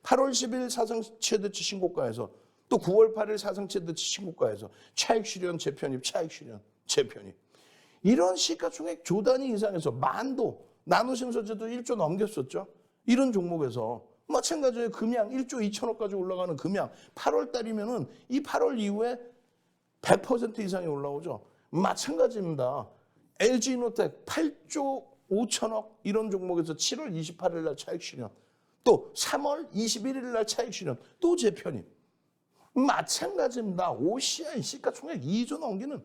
10일 사상 최대치 신고가에서, 또 9월 8일 사상 최대치 신고가에서 차익 실현, 재편입, 차익 실현, 재편입. 이런 시가총액 조단위 이상에서 만도, 나노신소재도 1조 넘겼었죠. 이런 종목에서 마찬가지로 금양 1조 2천억까지 올라가는 금양 8월 달이면은 이 8월 이후에 100% 이상이 올라오죠. 마찬가지입니다. LG이노텍 8조 5천억 이런 종목에서 7월 28일 날 차익 실현, 또 3월 21일 날 차익 실현, 또 재편입. 마찬가지입니다. OCI 시가총액 2조 넘기는,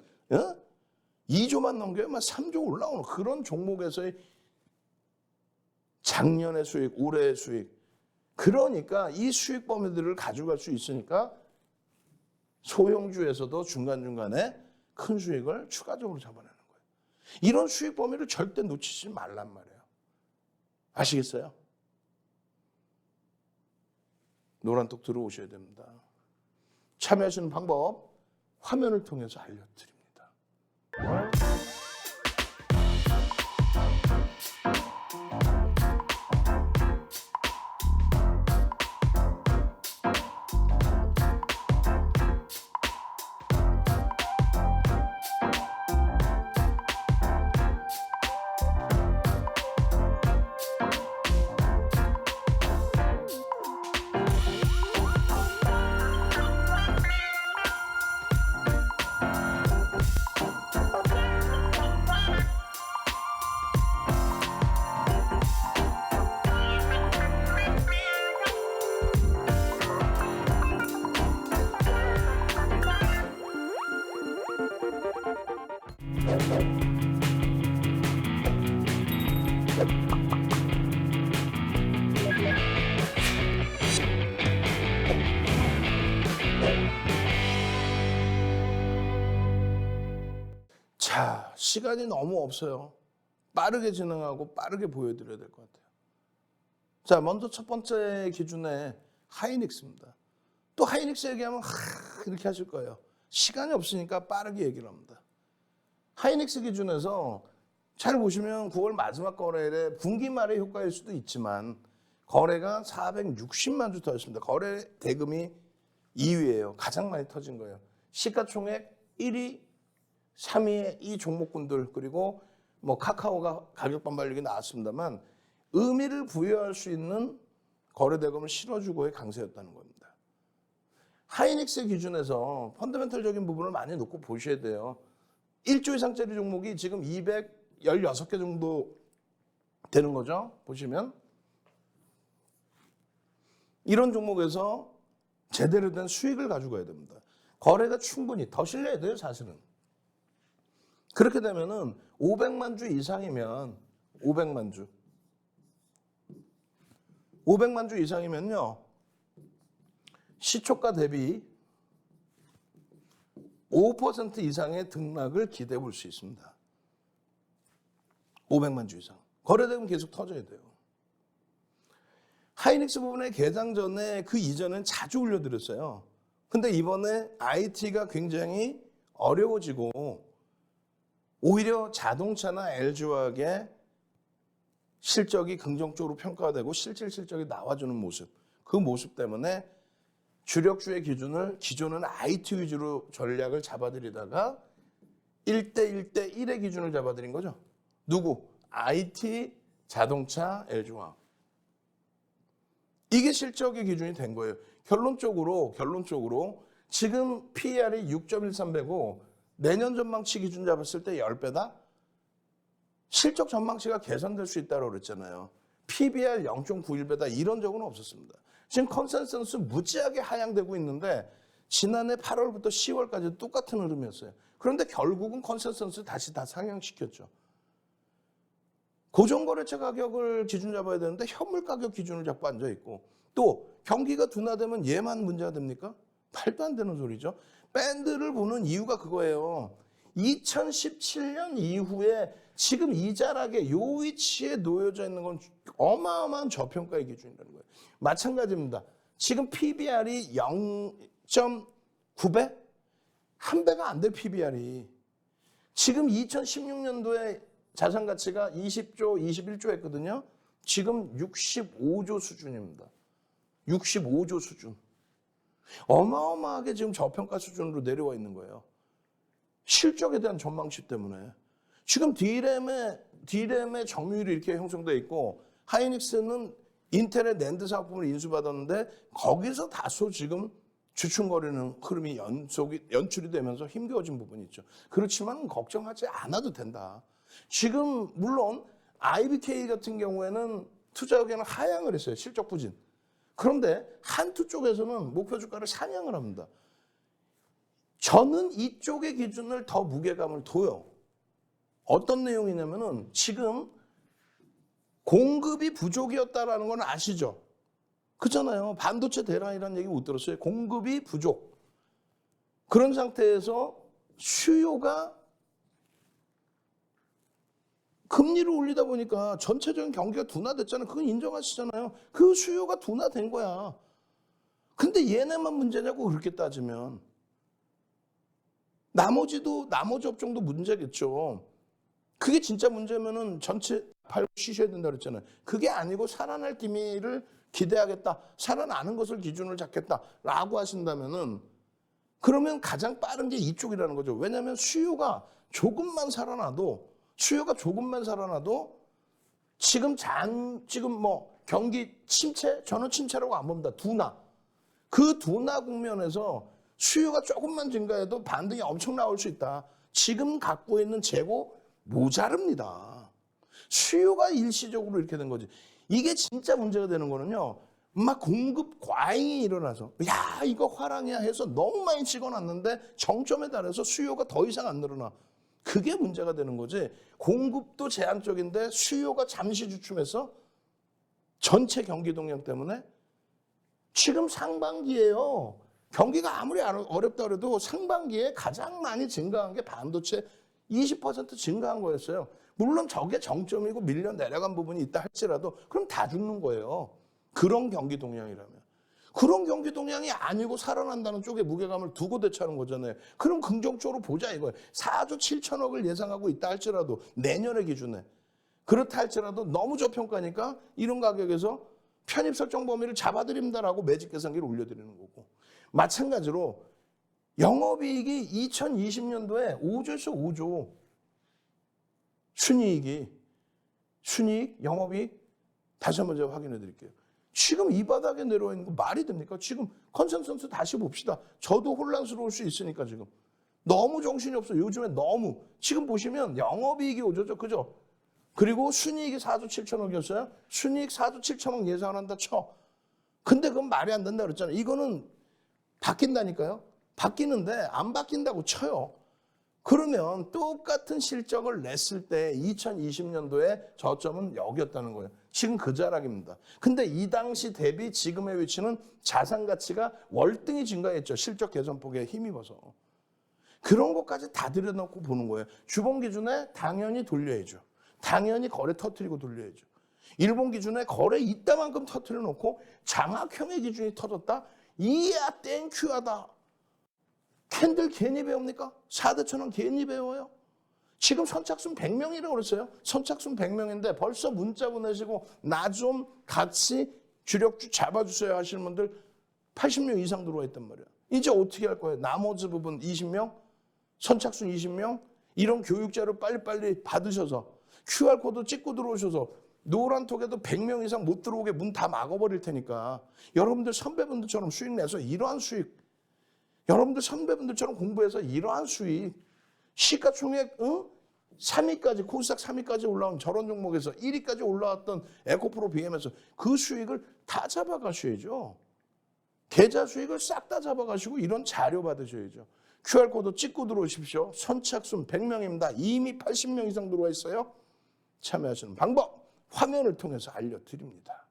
2조만 넘겨야만 3조 올라오는 그런 종목에서의 작년의 수익, 올해의 수익. 그러니까 이 수익 범위들을 가져갈 수 있으니까 소형주에서도 중간중간에 큰 수익을 추가적으로 잡아내는 거예요. 이런 수익 범위를 절대 놓치지 말란 말이에요. 아시겠어요? 노란톡 들어오셔야 됩니다. 참여하시는 방법 화면을 통해서 알려드립니다. 자, 시간이 너무 없어요. 빠르게 진행하고 빠르게 보여드려야 될 것 같아요. 자, 먼저 첫 번째 기준에 하이닉스입니다. 또 하이닉스 얘기하면 이렇게 하실 거예요. 시간이 없으니까 빠르게 얘기를 합니다. 하이닉스 기준에서 잘 보시면 9월 마지막 거래일에 분기 말의 효과일 수도 있지만 거래가 460만 주 터졌습니다. 거래 대금이 2위예요. 가장 많이 터진 거예요. 시가총액 1위, 3위의 이 종목군들 그리고 뭐 카카오가 가격 반발력이 나왔습니다만 의미를 부여할 수 있는 거래 대금을 실어주고의 강세였다는 겁니다. 하이닉스 기준에서 펀더멘털적인 부분을 많이 놓고 보셔야 돼요. 1조 이상짜리 종목이 지금 216개 정도 되는 거죠. 보시면 이런 종목에서 제대로 된 수익을 가지고 가야 됩니다. 거래가 충분히 더 실려야 돼요, 사실은. 그렇게 되면은 500만 주 이상이면 500만 주 이상이면요. 시초가 대비 5% 이상의 등락을 기대해 볼 수 있습니다. 500만 주 이상. 거래대금 계속 터져야 돼요. 하이닉스 부분의 개장 전에 그 이전엔 자주 올려드렸어요. 근데 이번에 IT가 굉장히 어려워지고 오히려 자동차나 LG화학의 실적이 긍정적으로 평가되고 실질적이 나와주는 모습. 그 모습 때문에 주력주의 기준을 기존은 IT 위주로 전략을 잡아들이다가 1대1의 기준을 잡아들인 거죠. 누구? IT, 자동차, LG화학. 이게 실적의 기준이 된 거예요. 결론적으로 지금 PER이 6.13배고 내년 전망치 기준 잡았을 때 10배다? 실적 전망치가 개선될 수 있다고 그랬잖아요. PBR 0.91배다 이런 적은 없었습니다. 지금 컨센서스 무지하게 하향되고 있는데 지난해 8월부터 10월까지 똑같은 흐름이었어요. 그런데 결국은 컨센서스 다시 다 상향시켰죠. 고정거래처 가격을 기준 잡아야 되는데 현물 가격 기준을 잡고 앉아있고 또 경기가 둔화되면 얘만 문제가 됩니까? 말도 안 되는 소리죠. 밴드를 보는 이유가 그거예요. 2017년 이후에 지금 이 자락에 요 위치에 놓여져 있는 건 어마어마한 저평가의 기준이라는 거예요. 마찬가지입니다. 지금 PBR이 0.9배? 한 배가 안 될 PBR이. 지금 2016년도에 자산 가치가 20조, 21조 했거든요. 지금 65조 수준입니다. 65조 수준. 어마어마하게 지금 저평가 수준으로 내려와 있는 거예요. 실적에 대한 전망치 때문에. 지금 D램의 점유율이 이렇게 형성되어 있고 하이닉스는 인텔의 낸드 사업부를 인수받았는데 거기서 다소 지금 주춤거리는 흐름이 연출이 되면서 힘겨워진 부분이 있죠. 그렇지만 걱정하지 않아도 된다. 지금 물론 IBK 같은 경우에는 투자 의견을 하향을 했어요. 실적 부진. 그런데 한투 쪽에서는 목표 주가를 상향을 합니다. 저는 이쪽의 기준을 더 무게감을 둬요. 어떤 내용이냐면은 지금 공급이 부족이었다라는 건 아시죠? 그렇잖아요. 반도체 대란이라는 얘기 못 들었어요. 공급이 부족. 그런 상태에서 수요가 금리를 올리다 보니까 전체적인 경기가 둔화됐잖아요. 그건 인정하시잖아요. 그 수요가 둔화된 거야. 근데 얘네만 문제냐고 그렇게 따지면 나머지 업종도 문제겠죠. 그게 진짜 문제면은 전체 팔고 쉬셔야 된다 그랬잖아요. 그게 아니고 살아날 기미를 기대하겠다. 살아나는 것을 기준을 잡겠다라고 하신다면은 그러면 가장 빠른 게 이쪽이라는 거죠. 왜냐하면 수요가 조금만 살아나도 지금 뭐 경기 침체, 저는 침체라고 안 봅니다. 둔화. 그 둔화 국면에서 수요가 조금만 증가해도 반등이 엄청 나올 수 있다. 지금 갖고 있는 재고 모자릅니다. 수요가 일시적으로 이렇게 된 거지. 이게 진짜 문제가 되는 거는요. 막 공급 과잉이 일어나서 야 이거 화랑이야 해서 너무 많이 찍어놨는데 정점에 달해서 수요가 더 이상 안 늘어나. 그게 문제가 되는 거지. 공급도 제한적인데 수요가 잠시 주춤해서 전체 경기 동향 때문에 지금 상반기예요. 경기가 아무리 어렵다 그래도 상반기에 가장 많이 증가한 게 반도체 20% 증가한 거였어요. 물론 저게 정점이고 밀려 내려간 부분이 있다 할지라도 그럼 다 죽는 거예요. 그런 경기 동향이라면. 그런 경기 동향이 아니고 살아난다는 쪽에 무게감을 두고 대처하는 거잖아요. 그럼 긍정적으로 보자 이거예요. 4조 7천억을 예상하고 있다 할지라도 내년의 기준에. 그렇다 할지라도 너무 저평가니까 이런 가격에서 편입 설정 범위를 잡아드립니다라고 매집 계산기를 올려드리는 거고. 마찬가지로 영업이익이 2020년도에 5조에서 5조. 순이익, 영업이익 다시 한번 제가 확인해 드릴게요. 지금 이 바닥에 내려와 있는 거 말이 됩니까? 지금 컨센서스 다시 봅시다. 저도 혼란스러울 수 있으니까 지금. 너무 정신이 없어. 요즘에 너무. 지금 보시면 영업이익이 5조죠. 그죠? 그리고 순이익이 4조 7천억이었어요. 순이익 4조 7천억 예상한다 쳐. 근데 그건 말이 안 된다 그랬잖아요. 이거는 바뀐다니까요. 바뀌는데 안 바뀐다고 쳐요. 그러면 똑같은 실적을 냈을 때 2020년도에 저점은 여기였다는 거예요. 지금 그 자락입니다. 근데 이 당시 대비 지금의 위치는 자산 가치가 월등히 증가했죠. 실적 개선폭에 힘입어서. 그런 것까지 다 들여놓고 보는 거예요. 주봉 기준에 당연히 돌려야죠. 당연히 거래 터트리고 돌려야죠. 일본 기준에 거래 이따만큼 터트려 놓고 장악형의 기준이 터졌다? 이야 땡큐하다. 캔들 괜히 배웁니까? 4대 천원 괜히 배워요? 지금 선착순 100명이라고 그랬어요. 선착순 100명인데 벌써 문자 보내시고 나 좀 같이 주력주 잡아주세요 하시는 분들 80명 이상 들어와 있단 말이에요. 이제 어떻게 할 거예요? 나머지 부분 20명? 선착순 20명? 이런 교육자료 빨리빨리 받으셔서 QR코드 찍고 들어오셔서 노란톡에도 100명 이상 못 들어오게 문 다 막아버릴 테니까 여러분들 선배분들처럼 수익 내서 이러한 수익 여러분들 선배분들처럼 공부해서 이러한 수익 시가총액 3위까지 코스닥 3위까지 올라온 저런 종목에서 1위까지 올라왔던 에코프로 BM에서 그 수익을 다 잡아가셔야죠. 계좌 수익을 싹 다 잡아가시고 이런 자료 받으셔야죠. QR코드 찍고 들어오십시오. 선착순 100명입니다. 이미 80명 이상 들어와 있어요. 참여하시는 방법 화면을 통해서 알려드립니다.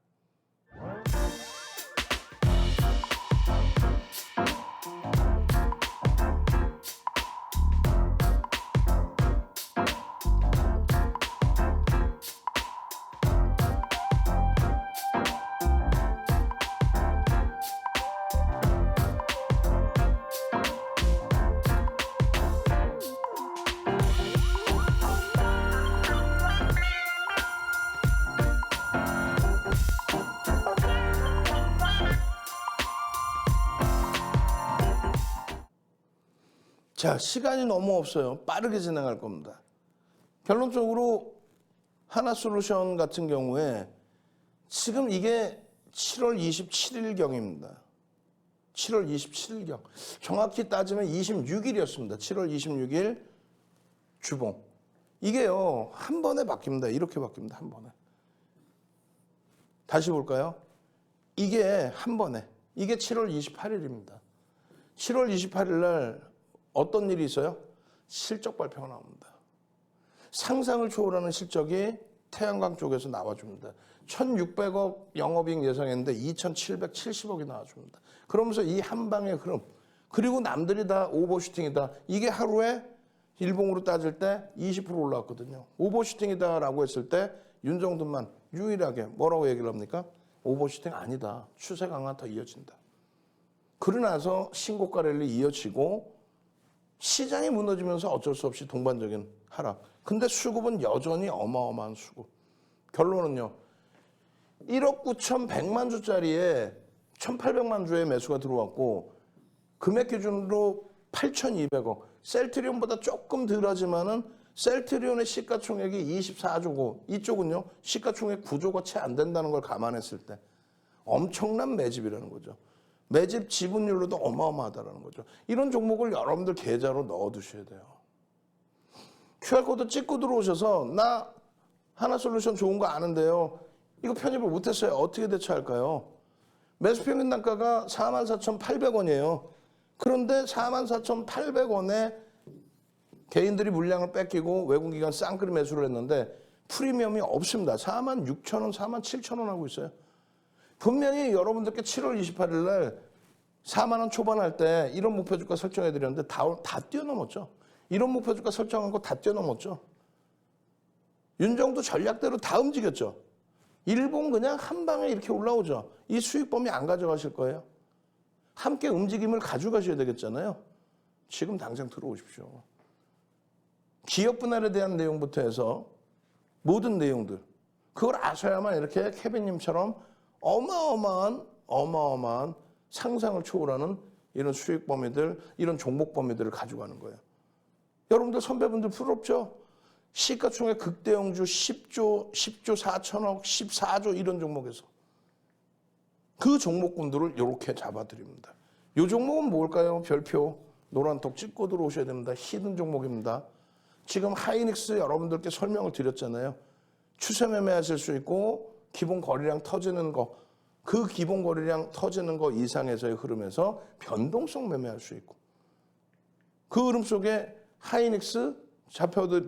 자, 시간이 너무 없어요. 빠르게 진행할 겁니다. 결론적으로 하나솔루션 같은 경우에 지금 이게 7월 27일경입니다. 7월 27일경. 정확히 따지면 26일이었습니다. 7월 26일 주봉. 이게요, 한 번에 바뀝니다. 이렇게 바뀝니다. 한 번에. 다시 볼까요? 이게 한 번에. 이게 7월 28일입니다. 7월 28일 날 어떤 일이 있어요? 실적 발표가 나옵니다. 상상을 초월하는 실적이 태양광 쪽에서 나와줍니다. 1,600억 영업이익 예상했는데 2,770억이 나와줍니다. 그러면서 이 한 방의 흐름, 그리고 남들이 다 오버슈팅이다. 이게 하루에 일봉으로 따질 때 20% 올라왔거든요. 오버슈팅이다라고 했을 때 윤정돈만 유일하게 뭐라고 얘기를 합니까? 오버슈팅 아니다. 추세 강화 더 이어진다. 그러나서 신고가 랠리 이어지고 시장이 무너지면서 어쩔 수 없이 동반적인 하락. 근데 수급은 여전히 어마어마한 수급. 결론은요. 1억 9,100만 주짜리에 1,800만 주의 매수가 들어왔고 금액 기준으로 8,200억. 셀트리온보다 조금 덜하지만은 셀트리온의 시가총액이 24조고 이쪽은요. 시가총액 9조가 채 안 된다는 걸 감안했을 때 엄청난 매집이라는 거죠. 매집 지분율로도 어마어마하다는 거죠. 이런 종목을 여러분들 계좌로 넣어두셔야 돼요. QR코드 찍고 들어오셔서 나 하나솔루션 좋은 거 아는데요. 이거 편입을 못했어요. 어떻게 대처할까요? 매수평균 단가가 44,800원이에요. 그런데 44,800원에 개인들이 물량을 뺏기고 외국기관 쌍끌이 매수를 했는데 프리미엄이 없습니다. 46,000원, 47,000원 하고 있어요. 분명히 여러분들께 7월 28일 날 4만 원 초반 할 때 이런 목표 주가 설정해 드렸는데 다 뛰어넘었죠. 이런 목표 주가 설정한 거 다 뛰어넘었죠. 윤정도 전략대로 다 움직였죠. 일본 그냥 한 방에 이렇게 올라오죠. 이 수익 범위 안 가져가실 거예요. 함께 움직임을 가져가셔야 되겠잖아요. 지금 당장 들어오십시오. 기업 분할에 대한 내용부터 해서 모든 내용들 그걸 아셔야만 이렇게 케빈님처럼 어마어마한 상상을 초월하는 이런 수익 범위들, 이런 종목 범위들을 가져가는 거예요. 여러분들 선배분들 부럽죠? 시가총액 극대형주 10조 4천억, 14조 이런 종목에서 그 종목군들을 이렇게 잡아드립니다. 이 종목은 뭘까요? 별표 노란톡 찍고 들어오셔야 됩니다. 히든 종목입니다. 지금 하이닉스 여러분들께 설명을 드렸잖아요. 추세 매매하실 수 있고 기본 거래량 터지는 거, 그 기본 거래량 터지는 거 이상에서의 흐름에서 변동성 매매할 수 있고 그 흐름 속에 하이닉스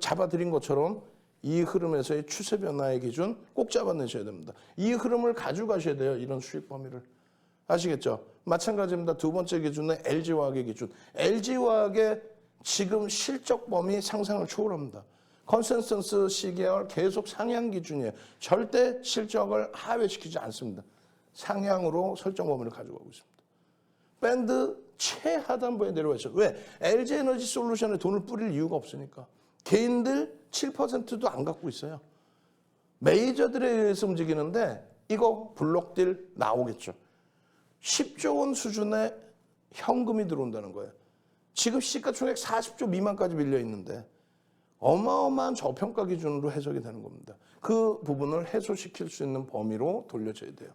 잡아드린 것처럼 이 흐름에서의 추세 변화의 기준 꼭 잡아내셔야 됩니다. 이 흐름을 가져가셔야 돼요. 이런 수익 범위를. 아시겠죠? 마찬가지입니다. 두 번째 기준은 LG화학의 기준. LG화학의 지금 실적 범위 상상을 초월합니다. 컨센서스 시계열 계속 상향 기준이에요. 절대 실적을 하회시키지 않습니다. 상향으로 설정 범위를 가져가고 있습니다. 밴드 최하단부에 내려와 있어요. 왜? LG에너지 솔루션에 돈을 뿌릴 이유가 없으니까. 개인들 7%도 안 갖고 있어요. 메이저들에 의해서 움직이는데 이거 블록딜 나오겠죠. 10조 원 수준의 현금이 들어온다는 거예요. 지금 시가총액 40조 미만까지 밀려 있는데 어마어마한 저평가 기준으로 해석이 되는 겁니다. 그 부분을 해소시킬 수 있는 범위로 돌려줘야 돼요.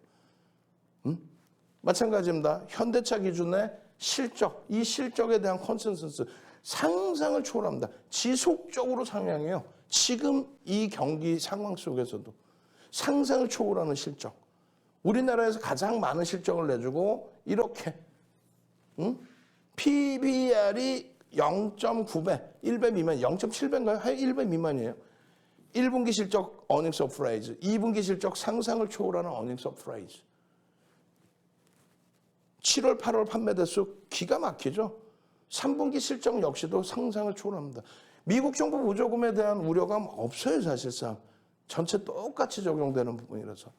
마찬가지입니다. 현대차 기준의 실적, 이 실적에 대한 컨센서스 상상을 초월합니다. 지속적으로 상향해요. 지금 이 경기 상황 속에서도 상상을 초월하는 실적. 우리나라에서 가장 많은 실적을 내주고 이렇게 PBR이 0.9배, 1배 미만, 0.7배인가요? 1배 미만이에요. 1분기 실적 어닝 서프라이즈, 2분기 실적 상상을 초월하는 어닝 서프라이즈. 7월, 8월 판매 대수 기가 막히죠. 3분기 실적 역시도 상상을 초월합니다. 미국 정부 보조금에 대한 우려감 없어요, 사실상. 전체 똑같이 적용되는 부분이라서.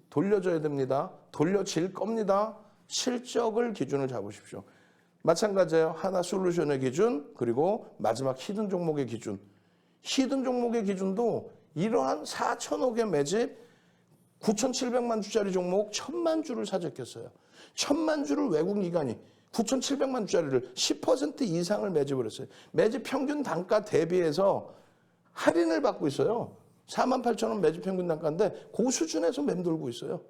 돌려줘야 됩니다. 돌려질 겁니다. 실적을 기준을 잡으십시오. 마찬가지예요. 하나솔루션의 기준, 그리고 마지막 히든 종목의 기준. 히든 종목의 기준도 이러한 4천억의 매집, 9,700만 주짜리 종목 1,000만 주를 사재꼈어요. 1,000만 주를 외국기관이 9,700만 주짜리를 10% 이상을 매집을 했어요. 매집 평균 단가 대비해서 할인을 받고 있어요. 48,000원 매집 평균 단가인데 그 수준에서 맴돌고 있어요.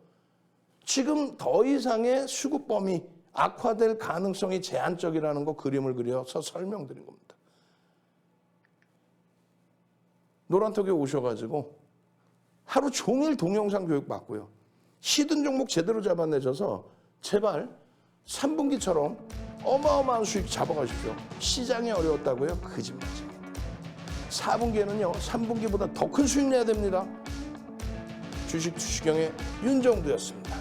지금 더 이상의 수급 범위, 악화될 가능성이 제한적이라는 거 그림을 그려서 설명드린 겁니다. 노란톡에 오셔가지고 하루 종일 동영상 교육 받고요. 히든 종목 제대로 잡아내셔서 제발 3분기처럼 어마어마한 수익 잡아가십시오. 시장이 어려웠다고요? 거짓말입니다. 4분기에는요. 3분기보다 더 큰 수익 내야 됩니다. 주식 투시경의 윤정두였습니다.